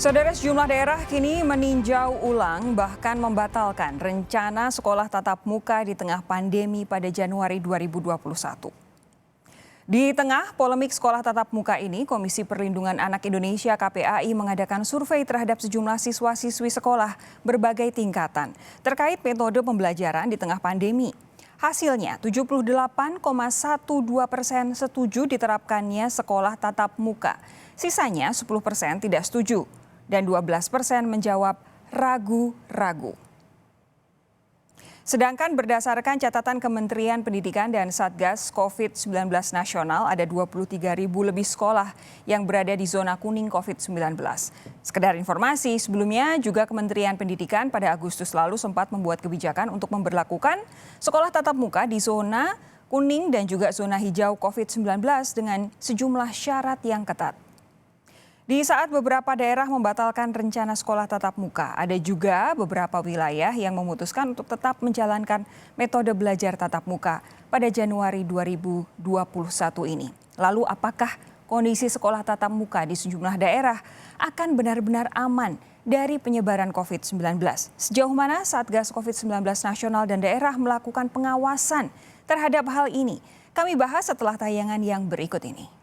Saudara, sejumlah daerah kini meninjau ulang bahkan membatalkan rencana sekolah tatap muka di tengah pandemi pada Januari 2021. Di tengah polemik sekolah tatap muka ini, Komisi Perlindungan Anak Indonesia (KPAI) mengadakan survei terhadap sejumlah siswa-siswi sekolah berbagai tingkatan terkait metode pembelajaran di tengah pandemi. Hasilnya, 78,12% setuju diterapkannya sekolah tatap muka. Sisanya 10% tidak setuju. Dan 12% menjawab ragu-ragu. Sedangkan berdasarkan catatan Kementerian Pendidikan dan Satgas COVID-19 Nasional, ada 23.000 lebih sekolah yang berada di zona kuning COVID-19. Sekedar informasi, sebelumnya juga Kementerian Pendidikan pada Agustus lalu sempat membuat kebijakan untuk memberlakukan sekolah tatap muka di zona kuning dan juga zona hijau COVID-19 dengan sejumlah syarat yang ketat. Di saat beberapa daerah membatalkan rencana sekolah tatap muka, ada juga beberapa wilayah yang memutuskan untuk tetap menjalankan metode belajar tatap muka pada Januari 2021 ini. Lalu apakah kondisi sekolah tatap muka di sejumlah daerah akan benar-benar aman dari penyebaran COVID-19? Sejauh mana Satgas COVID-19 Nasional dan daerah melakukan pengawasan terhadap hal ini? Kami bahas setelah tayangan yang berikut ini.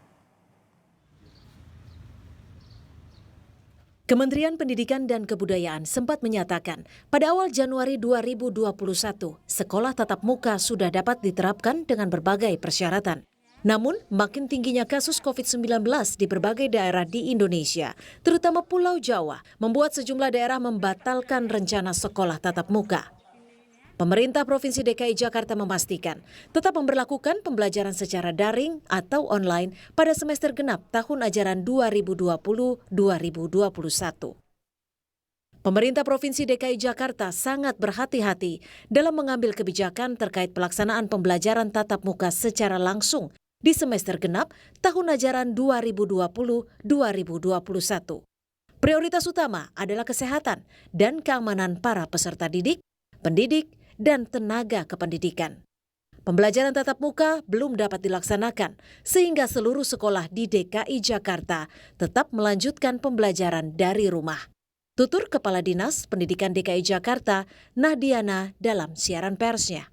Kementerian Pendidikan dan Kebudayaan sempat menyatakan pada awal Januari 2021, sekolah tatap muka sudah dapat diterapkan dengan berbagai persyaratan. Namun, makin tingginya kasus COVID-19 di berbagai daerah di Indonesia, terutama Pulau Jawa, membuat sejumlah daerah membatalkan rencana sekolah tatap muka. Pemerintah Provinsi DKI Jakarta memastikan tetap memberlakukan pembelajaran secara daring atau online pada semester genap tahun ajaran 2020-2021. Pemerintah Provinsi DKI Jakarta sangat berhati-hati dalam mengambil kebijakan terkait pelaksanaan pembelajaran tatap muka secara langsung di semester genap tahun ajaran 2020-2021. Prioritas utama adalah kesehatan dan keamanan para peserta didik, pendidik, dan tenaga kependidikan. Pembelajaran tatap muka belum dapat dilaksanakan sehingga seluruh sekolah di DKI Jakarta tetap melanjutkan pembelajaran dari rumah. Tutur Kepala Dinas Pendidikan DKI Jakarta, Nahdiana, dalam siaran persnya.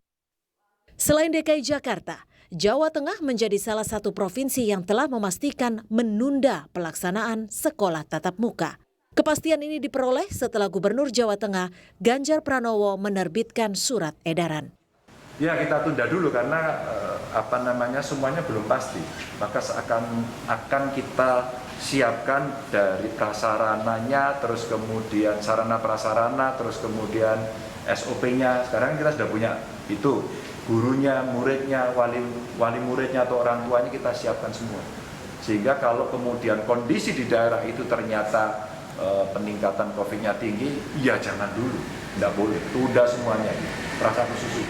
Selain DKI Jakarta, Jawa Tengah menjadi salah satu provinsi yang telah memastikan menunda pelaksanaan sekolah tatap muka. Kepastian ini diperoleh setelah Gubernur Jawa Tengah, Ganjar Pranowo, menerbitkan surat edaran. Ya, kita tunda dulu karena semuanya belum pasti. Maka akan kita siapkan dari prasarananya, terus kemudian sarana prasarana, terus kemudian SOP-nya. Sekarang kita sudah punya itu, gurunya, muridnya, wali muridnya atau orang tuanya kita siapkan semua. Sehingga kalau kemudian kondisi di daerah itu ternyata peningkatan COVID-nya tinggi, ya jangan dulu, tidak boleh, tunda semuanya, rasa susu.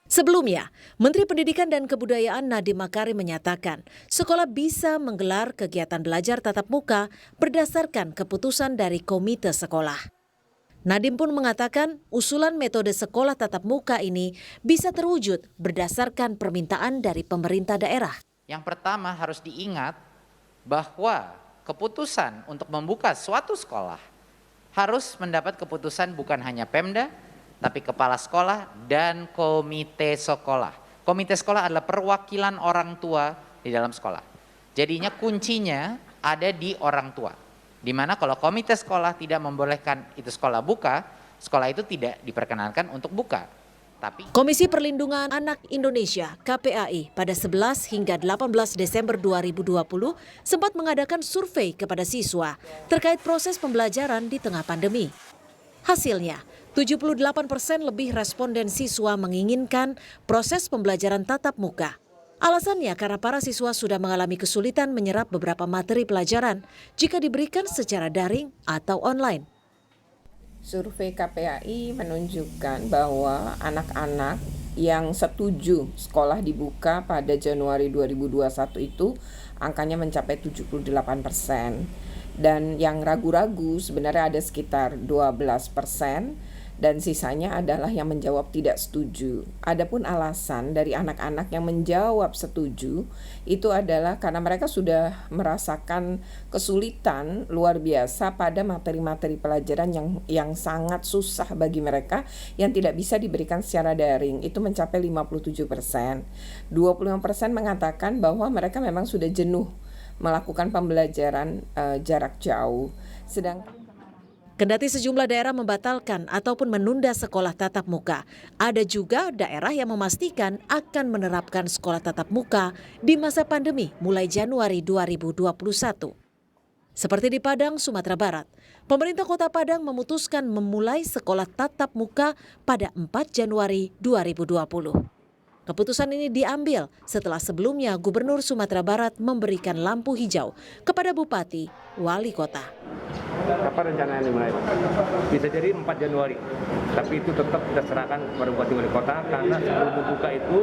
Sebelumnya, Menteri Pendidikan dan Kebudayaan Nadiem Makarim menyatakan sekolah bisa menggelar kegiatan belajar tatap muka berdasarkan keputusan dari komite sekolah. Nadiem pun mengatakan usulan metode sekolah tatap muka ini bisa terwujud berdasarkan permintaan dari pemerintah daerah. Yang pertama harus diingat bahwa keputusan untuk membuka suatu sekolah harus mendapat keputusan bukan hanya Pemda, tapi kepala sekolah dan komite sekolah. Komite sekolah adalah perwakilan orang tua di dalam sekolah. Jadinya kuncinya ada di orang tua. Di mana kalau komite sekolah tidak membolehkan itu sekolah buka, sekolah itu tidak diperkenankan untuk buka. Komisi Perlindungan Anak Indonesia (KPAI) pada 11 hingga 18 Desember 2020 sempat mengadakan survei kepada siswa terkait proses pembelajaran di tengah pandemi. Hasilnya, 78% lebih responden siswa menginginkan proses pembelajaran tatap muka. Alasannya karena para siswa sudah mengalami kesulitan menyerap beberapa materi pelajaran jika diberikan secara daring atau online. Survei KPAI menunjukkan bahwa anak-anak yang setuju sekolah dibuka pada Januari 2021 itu angkanya mencapai 78%. Dan yang ragu-ragu sebenarnya ada sekitar 12%. dan sisanya adalah yang menjawab tidak setuju. Adapun alasan dari anak-anak yang menjawab setuju itu adalah karena mereka sudah merasakan kesulitan luar biasa pada materi-materi pelajaran yang sangat susah bagi mereka yang tidak bisa diberikan secara daring. Itu mencapai 57%. 25% mengatakan bahwa mereka memang sudah jenuh melakukan pembelajaran jarak jauh. Kendati sejumlah daerah membatalkan ataupun menunda sekolah tatap muka, ada juga daerah yang memastikan akan menerapkan sekolah tatap muka di masa pandemi mulai Januari 2021. Seperti di Padang, Sumatera Barat, pemerintah Kota Padang memutuskan memulai sekolah tatap muka pada 4 Januari 2020. Keputusan ini diambil setelah sebelumnya Gubernur Sumatera Barat memberikan lampu hijau kepada Bupati, Wali Kota. Kapan rencananya dimulai? Bisa jadi 4 Januari, tapi itu tetap kita serahkan kepada Bupati Wali Kota karena sebelum membuka itu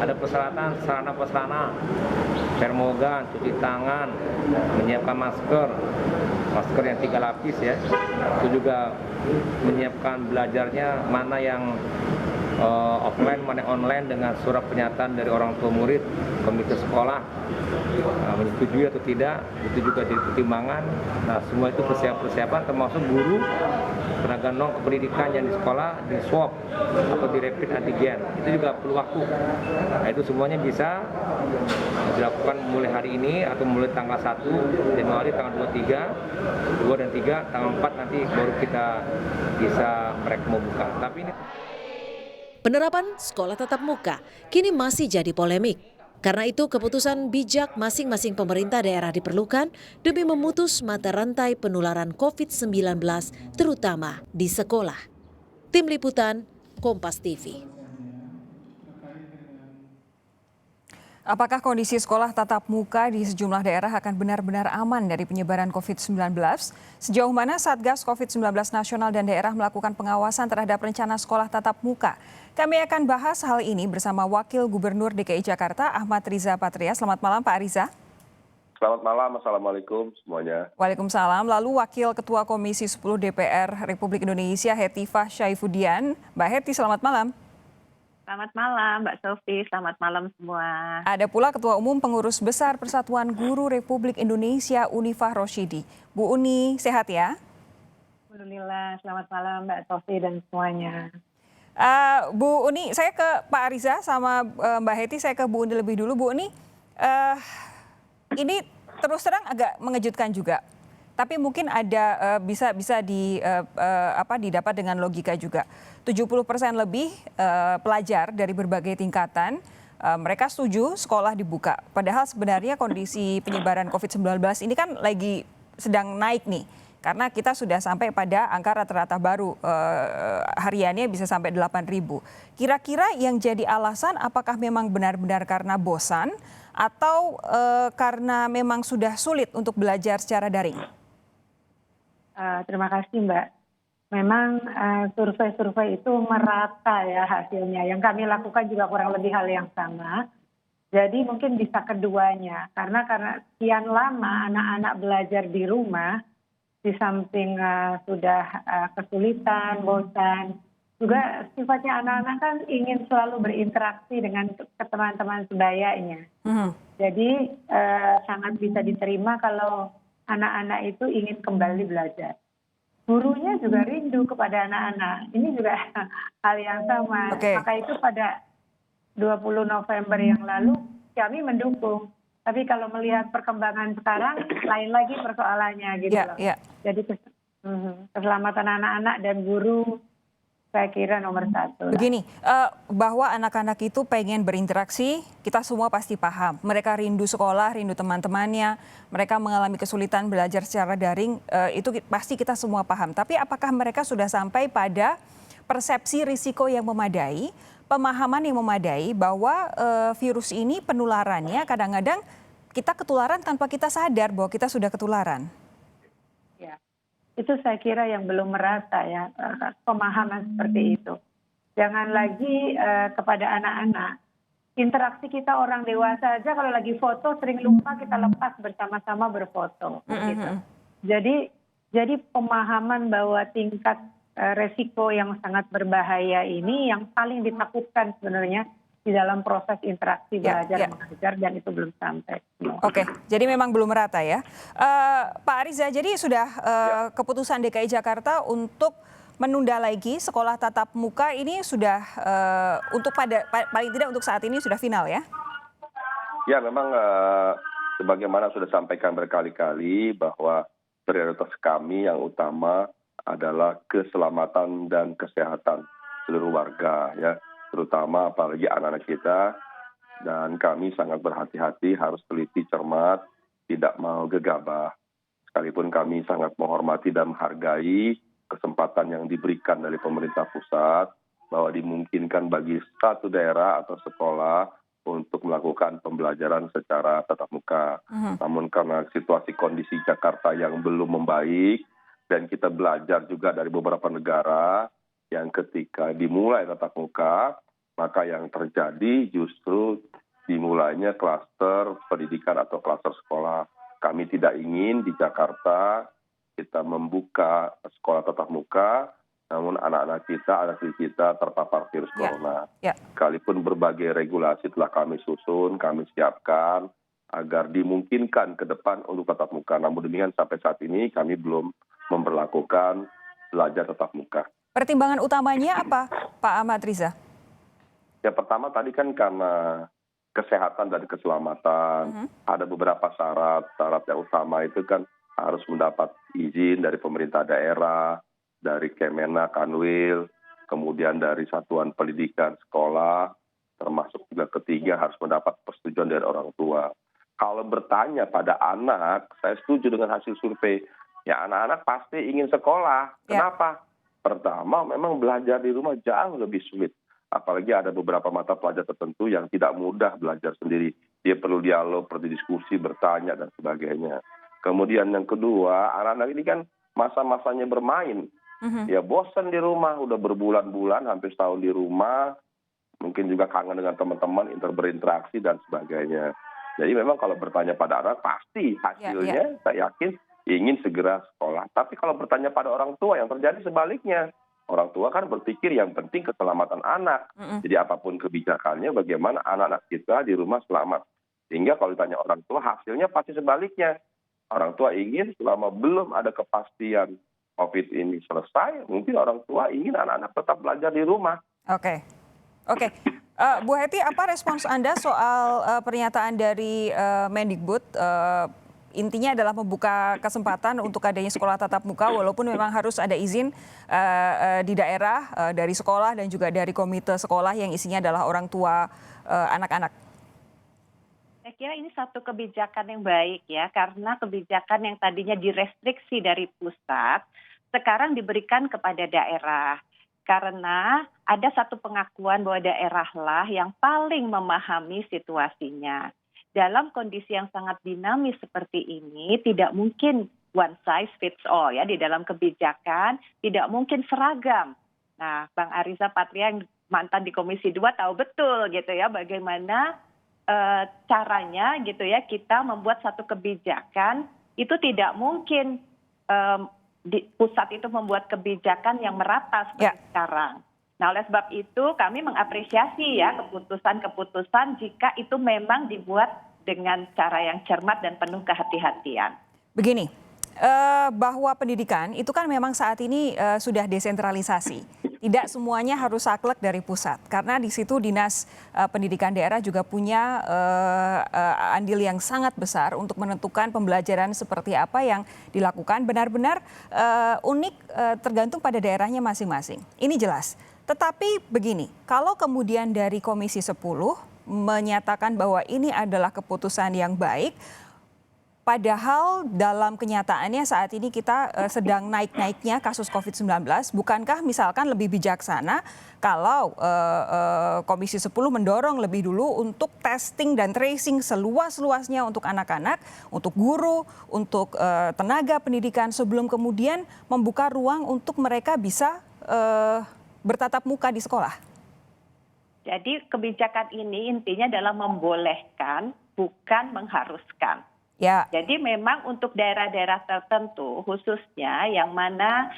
ada persyaratan sarana prasarana, termogan, cuci tangan, menyiapkan masker yang 3 lapis ya, itu juga menyiapkan belajarnya mana yang offline, mana online dengan surat pernyataan dari orang tua murid, komite sekolah menyetujui atau tidak, itu juga jadi pertimbangan. Nah, semua itu persiapan termasuk guru, tenaga non kependidikan yang di sekolah di swab atau di rapid antigen, itu juga perlu waktu. Nah, itu semuanya bisa dilakukan mulai hari ini atau mulai tanggal 1 Januari, tanggal 23, 2 dan 3, tanggal 4 nanti baru kita bisa mereka membuka. Tapi ini Penerapan sekolah tatap muka kini masih jadi polemik. Karena itu keputusan bijak masing-masing pemerintah daerah diperlukan demi memutus mata rantai penularan COVID-19 terutama di sekolah. Tim Liputan, Kompas TV. Apakah kondisi sekolah tatap muka di sejumlah daerah akan benar-benar aman dari penyebaran COVID-19? Sejauh mana Satgas COVID-19 Nasional dan daerah melakukan pengawasan terhadap rencana sekolah tatap muka? Kami akan bahas hal ini bersama Wakil Gubernur DKI Jakarta, Ahmad Riza Patria. Selamat malam, Pak Riza. Selamat malam, Assalamualaikum semuanya. Waalaikumsalam. Lalu Wakil Ketua Komisi 10 DPR Republik Indonesia, Hetifah Syaifudian. Mbak Heti, selamat malam. Selamat malam Mbak Sofi, selamat malam semua. Ada pula Ketua Umum Pengurus Besar Persatuan Guru Republik Indonesia, Unifah Rosyidi. Bu Uni, sehat ya? Alhamdulillah, selamat malam Mbak Sofi dan semuanya. Bu Uni, saya ke Pak Riza sama Mbak Heti, saya ke Bu Uni lebih dulu. Bu Uni, ini terus terang agak mengejutkan juga. Tapi mungkin ada bisa didapat dengan logika juga. 70% lebih pelajar dari berbagai tingkatan mereka setuju sekolah dibuka. Padahal sebenarnya kondisi penyebaran COVID-19 ini kan lagi sedang naik nih. Karena kita sudah sampai pada angka rata-rata baru hariannya bisa sampai 8.000. Kira-kira yang jadi alasan apakah memang benar-benar karena bosan atau karena memang sudah sulit untuk belajar secara daring? Terima kasih Mbak. Memang survei-survei itu merata ya hasilnya. Yang kami lakukan juga kurang lebih hal yang sama. Jadi mungkin bisa keduanya. Karena sekian lama anak-anak belajar di rumah, di samping sudah kesulitan, bosan. Juga sifatnya anak-anak kan ingin selalu berinteraksi dengan teman-teman sebayanya. Jadi sangat bisa diterima kalau anak-anak itu ingin kembali belajar. Gurunya juga rindu kepada anak-anak. Ini juga hal yang sama. Okay. Maka itu pada 20 November yang lalu kami mendukung. Tapi kalau melihat perkembangan sekarang, lain lagi persoalannya gitu loh. Jadi keselamatan anak-anak dan guru saya kira nomor satu. Begini, bahwa anak-anak itu pengen berinteraksi, kita semua pasti paham. Mereka rindu sekolah, rindu teman-temannya, mereka mengalami kesulitan belajar secara daring, itu pasti kita semua paham. Tapi apakah mereka sudah sampai pada persepsi risiko yang memadai, pemahaman yang memadai bahwa virus ini penularannya kadang-kadang kita ketularan tanpa kita sadar bahwa kita sudah ketularan? Itu saya kira yang belum merata ya, pemahaman seperti itu. Jangan lagi kepada anak-anak. Interaksi kita orang dewasa aja kalau lagi foto sering lupa kita lepas bersama-sama berfoto. Gitu. Jadi pemahaman bahwa tingkat resiko yang sangat berbahaya ini yang paling ditakutkan sebenarnya di dalam proses interaksi belajar mengajar, dan itu belum sampai. Oke, jadi memang belum merata ya. Pak Ariza, jadi sudah keputusan DKI Jakarta untuk menunda lagi sekolah tatap muka ini sudah untuk paling tidak untuk saat ini sudah final ya? Ya, memang sebagaimana sudah sampaikan berkali-kali bahwa prioritas kami yang utama adalah keselamatan dan kesehatan seluruh warga, ya, terutama apalagi anak-anak kita. Dan kami sangat berhati-hati, harus teliti, cermat, tidak mau gegabah. Sekalipun kami sangat menghormati dan menghargai kesempatan yang diberikan dari pemerintah pusat, bahwa dimungkinkan bagi satu daerah atau sekolah untuk melakukan pembelajaran secara tatap muka. Namun karena situasi kondisi Jakarta yang belum membaik, dan kita belajar juga dari beberapa negara yang ketika dimulai tatap muka, maka yang terjadi justru dimulainya klaster pendidikan atau klaster sekolah. Kami tidak ingin di Jakarta kita membuka sekolah tatap muka, namun anak-anak kita, anak kita terpapar virus corona. Sekalipun berbagai regulasi telah kami susun, kami siapkan agar dimungkinkan ke depan untuk tatap muka. Namun demikian sampai saat ini kami belum memberlakukan belajar tatap muka. Pertimbangan utamanya apa, Pak Ahmad Riza? Ya, pertama tadi kan karena kesehatan dan keselamatan, ada beberapa syarat. Syarat yang utama itu kan harus mendapat izin dari pemerintah daerah, dari Kemenak, Kanwil, kemudian dari satuan pendidikan sekolah, termasuk juga ketiga harus mendapat persetujuan dari orang tua. Kalau bertanya pada anak, saya setuju dengan hasil survei. Ya, anak-anak pasti ingin sekolah. Kenapa? Pertama, memang belajar di rumah jauh lebih sulit. Apalagi ada beberapa mata pelajaran tertentu yang tidak mudah belajar sendiri. Dia perlu dialog, perlu diskusi, bertanya, dan sebagainya. Kemudian yang kedua, anak-anak ini kan masa-masanya bermain. Ya, bosan di rumah, udah berbulan-bulan, hampir setahun di rumah. Mungkin juga kangen dengan teman-teman, berinteraksi, dan sebagainya. Jadi memang kalau bertanya pada anak, pasti hasilnya saya yakin ingin segera sekolah. Tapi kalau bertanya pada orang tua, yang terjadi sebaliknya. Orang tua kan berpikir yang penting keselamatan anak. Jadi apapun kebijakannya, bagaimana anak-anak kita di rumah selamat. Sehingga kalau ditanya orang tua, hasilnya pasti sebaliknya. Orang tua ingin selama belum ada kepastian COVID ini selesai, mungkin orang tua ingin anak-anak tetap belajar di rumah. Oke. Bu Heti, apa respons Anda soal pernyataan dari Mendikbud? Intinya adalah membuka kesempatan untuk adanya sekolah tatap muka, walaupun memang harus ada izin di daerah dari sekolah dan juga dari komite sekolah yang isinya adalah orang tua anak-anak. Saya kira ini satu kebijakan yang baik ya, karena kebijakan yang tadinya direstriksi dari pusat, sekarang diberikan kepada daerah. Karena ada satu pengakuan bahwa daerahlah yang paling memahami situasinya. Dalam kondisi yang sangat dinamis seperti ini, tidak mungkin one size fits all ya, di dalam kebijakan, tidak mungkin seragam. Nah, Bang Ariza Patria yang mantan di Komisi 2 tahu betul gitu ya, bagaimana caranya gitu ya, kita membuat satu kebijakan, itu tidak mungkin di pusat itu membuat kebijakan yang merata seperti sekarang. Nah, oleh sebab itu kami mengapresiasi ya keputusan-keputusan jika itu memang dibuat dengan cara yang cermat dan penuh kehati-hatian. Begini, bahwa pendidikan itu kan memang saat ini sudah desentralisasi. Tidak semuanya harus saklek dari pusat, karena di situ dinas pendidikan daerah juga punya andil yang sangat besar untuk menentukan pembelajaran seperti apa yang dilakukan. Benar-benar unik, tergantung pada daerahnya masing-masing. Ini jelas. Tetapi begini, kalau kemudian dari Komisi 10 menyatakan bahwa ini adalah keputusan yang baik, padahal dalam kenyataannya saat ini kita sedang naik-naiknya kasus COVID-19, bukankah misalkan lebih bijaksana kalau Komisi 10 mendorong lebih dulu untuk testing dan tracing seluas-luasnya untuk anak-anak, untuk guru, untuk tenaga pendidikan sebelum kemudian membuka ruang untuk mereka bisa bertatap muka di sekolah? Jadi kebijakan ini intinya adalah membolehkan, bukan mengharuskan. Ya. Jadi memang untuk daerah-daerah tertentu khususnya yang mana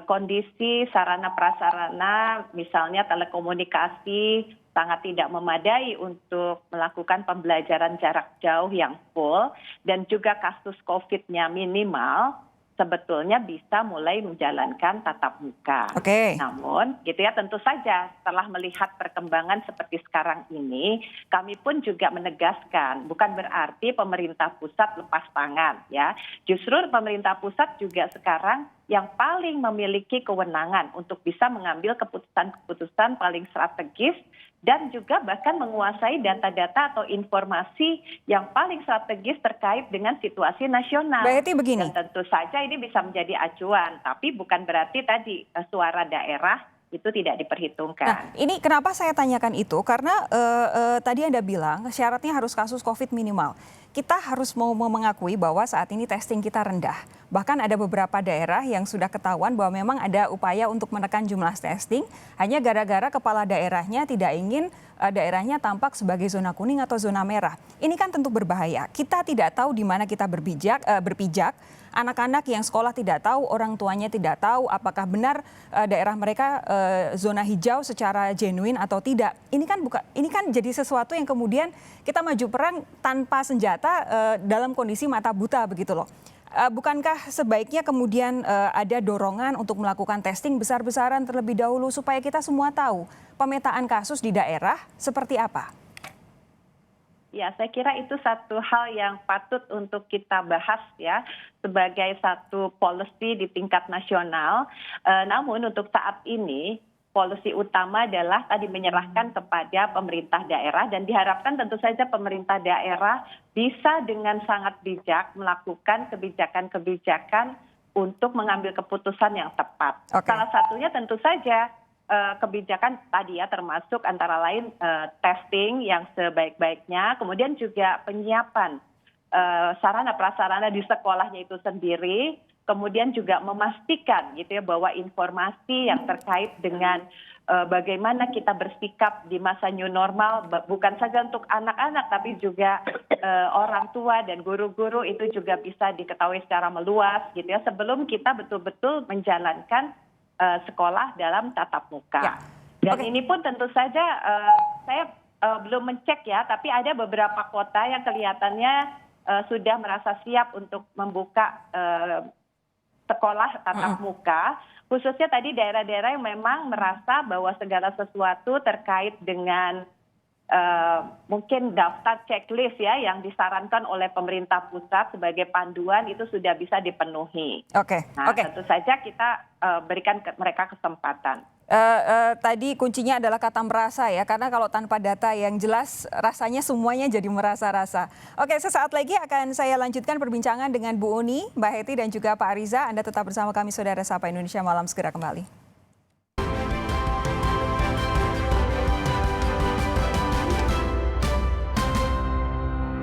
kondisi sarana prasarana misalnya telekomunikasi sangat tidak memadai untuk melakukan pembelajaran jarak jauh yang full dan juga kasus COVID-nya minimal, sebetulnya bisa mulai menjalankan tatap muka. Oke. Namun, gitu ya, tentu saja setelah melihat perkembangan seperti sekarang ini, kami pun juga menegaskan, bukan berarti pemerintah pusat lepas tangan, ya. Justru pemerintah pusat juga sekarang yang paling memiliki kewenangan untuk bisa mengambil keputusan-keputusan paling strategis dan juga bahkan menguasai data-data atau informasi yang paling strategis terkait dengan situasi nasional. Mbak Hetty begini. Dan tentu saja ini bisa menjadi acuan, tapi bukan berarti tadi suara daerah itu tidak diperhitungkan. Nah, ini kenapa saya tanyakan itu? Karena tadi Anda bilang syaratnya harus kasus COVID minimal. Kita harus mau mengakui bahwa saat ini testing kita rendah. Bahkan ada beberapa daerah yang sudah ketahuan bahwa memang ada upaya untuk menekan jumlah testing, hanya gara-gara kepala daerahnya tidak ingin daerahnya tampak sebagai zona kuning atau zona merah. Ini kan tentu berbahaya. Kita tidak tahu di mana kita berpijak. Anak-anak yang sekolah tidak tahu, orang tuanya tidak tahu apakah benar daerah mereka zona hijau secara genuine atau tidak. Ini kan jadi sesuatu yang kemudian kita maju perang tanpa senjata dalam kondisi mata buta begitu loh. Bukankah sebaiknya kemudian ada dorongan untuk melakukan testing besar-besaran terlebih dahulu supaya kita semua tahu pemetaan kasus di daerah seperti apa? Ya, saya kira itu satu hal yang patut untuk kita bahas ya sebagai satu policy di tingkat nasional. Namun untuk saat ini policy utama adalah tadi menyerahkan kepada pemerintah daerah dan diharapkan tentu saja pemerintah daerah bisa dengan sangat bijak melakukan kebijakan-kebijakan untuk mengambil keputusan yang tepat. Okay. Salah satunya tentu saja kebijakan tadi ya termasuk antara lain testing yang sebaik-baiknya, kemudian juga penyiapan sarana prasarana di sekolahnya itu sendiri, kemudian juga memastikan gitu ya bahwa informasi yang terkait dengan bagaimana kita bersikap di masa new normal bukan saja untuk anak-anak tapi juga orang tua dan guru-guru itu juga bisa diketahui secara meluas gitu ya sebelum kita betul-betul menjalankan sekolah dalam tatap muka. Ya. Dan Okay. ini pun tentu saja saya belum mencek ya, tapi ada beberapa kota yang kelihatannya sudah merasa siap untuk membuka sekolah tatap muka, khususnya tadi daerah-daerah yang memang merasa bahwa segala sesuatu terkait dengan mungkin daftar checklist ya yang disarankan oleh pemerintah pusat sebagai panduan itu sudah bisa dipenuhi. Oke. Nah, tentu saja kita berikan mereka kesempatan. Tadi kuncinya adalah kata merasa ya, karena kalau tanpa data yang jelas rasanya semuanya jadi merasa-rasa. Oke, sesaat lagi akan saya lanjutkan perbincangan dengan Bu Uni, Mbak Hetty dan juga Pak Ariza. Anda tetap bersama kami Saudara Sapa Indonesia Malam segera kembali.